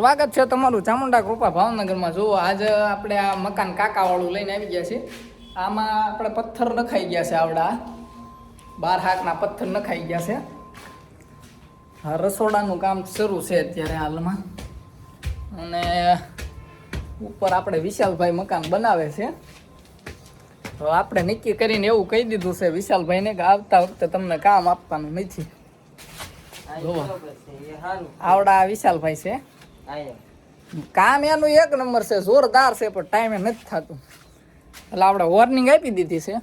સ્વાગત છે તમારું ચામુંડા કૃપા ભાવનગરમાં. જુઓ આજે આપણે આ મકાન કાકાવાળું લઈને આવી ગયા છીએ. આમાં આપણે પથ્થર નખાઈ ગયા છે, આવડા 12 હાકના પથ્થર નખાઈ ગયા છે. હા, રસોડાનું કામ શરૂ છે અત્યારે હાલમાં. અને ઉપર આપણે વિશાલભાઈ મકાન બનાવે છે. તો આપણે નક્કી કરીને એવું કહી દીધું છે વિશાલભાઈને કે આવતા વખતે તમને કામ આપવાનું નથી. આવડા વિશાલભાઈ છે. કામ એનું એક નંબર છે, જોરદાર છે, પણ ટાઈમે નથી થતું. એટલે આપણે વોર્નિંગ આપી દીધી છે.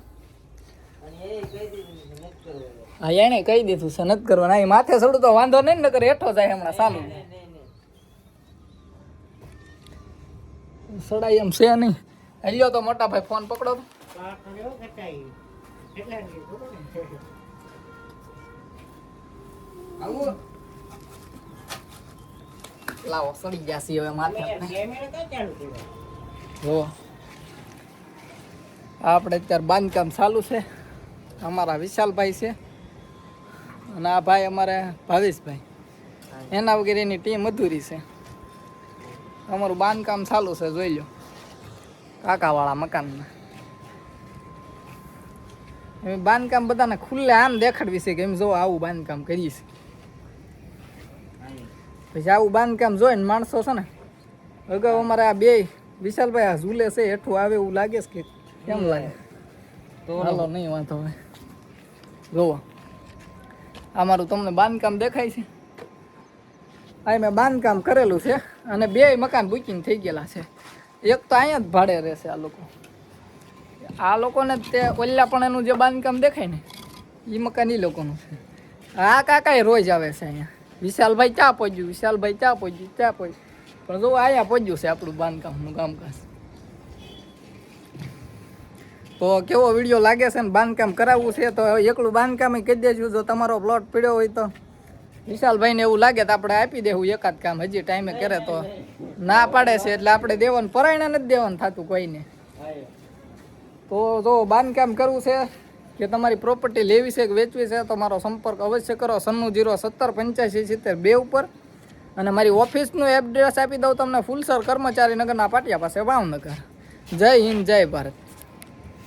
હા, એને કહી દીધું છે નથી કરવાનું. અહીં માથે ચડું તો વાંધો નહીં ને, હેઠો જાય હમણાં ચાલુ સડાઈ એમ છે નહીં. હલ્યો તો મોટા ભાઈ ફોન પકડો તો. લાવો સડી ગયા છે હવે માથે. જો આપણે અત્યારે બાંધકામ ચાલુ છે. અમારા વિશાલભાઈ છે અને આ ભાઈ અમારે ભાવેશભાઈ, એના વગેરેની ટીમ અધૂરી છે. અમારું બાંધકામ ચાલુ છે, જોઈ લો કાકાવાળા મકાનમાં. એમ બાંધકામ બધાને ખુલ્લે આમ દેખાડવી છે કે એમ જો આવું બાંધકામ કરીએ છીએ. પછી આવું બાંધકામ જોઈને માણસો છે ને, અગાઉ અમારે આ બે વિશાલભાઈ આ ઝૂલે છે હેઠું આવે એવું લાગે છે કે કેમ લાગે? તો હાલો નહીં વાંધો હવે. જોવો અમારું તમને બાંધકામ દેખાય છે. આ મેં બાંધકામ કરેલું છે અને 2 મકાન બુકિંગ થઈ ગયેલા છે. એક તો અહીંયા જ ભાડે રહેશે આ લોકો. આ લોકોને તે ઓલા પણ એનું જે બાંધકામ દેખાય ને એ મકાન એ લોકોનું છે. આ કાકા રોજ આવે છે અહીંયા. વિશાલભાઈ ચા પહોંચ્યું, વિશાલભાઈ ચા પહોંચ્યું, ચા પહોંચ્યું. પણ જો અહીંયા પહોંચ્યું છે આપણું બાંધકામનું કામકાજ. તો કેવો વિડીયો લાગે છે ને બાંધકામ કરાવવું છે તો એકલું બાંધકામ કહી દેજો. જો તમારો પ્લોટ પીડ્યો હોય તો વિશાલભાઈને એવું લાગે તો આપણે આપી દેવું એકાદ કામ. હજી ટાઈમે કરે તો ના પાડે છે એટલે આપણે દેવાનું, પરાયણે નથી દેવાનું થતું કોઈને. તો જો બાંધકામ કરવું છે કે તમારી પ્રોપર્ટી લેવી છે કે વેચવી છે તો મારો સંપર્ક અવશ્ય કરો 96078570 ઉપર. અને મારી ઓફિસનું એડ્રેસ આપી દઉં તમને, ફુલસર કર્મચારી નગરના પાટિયા પાસે ભાવનગર. જય હિન્દ, જય ભારત.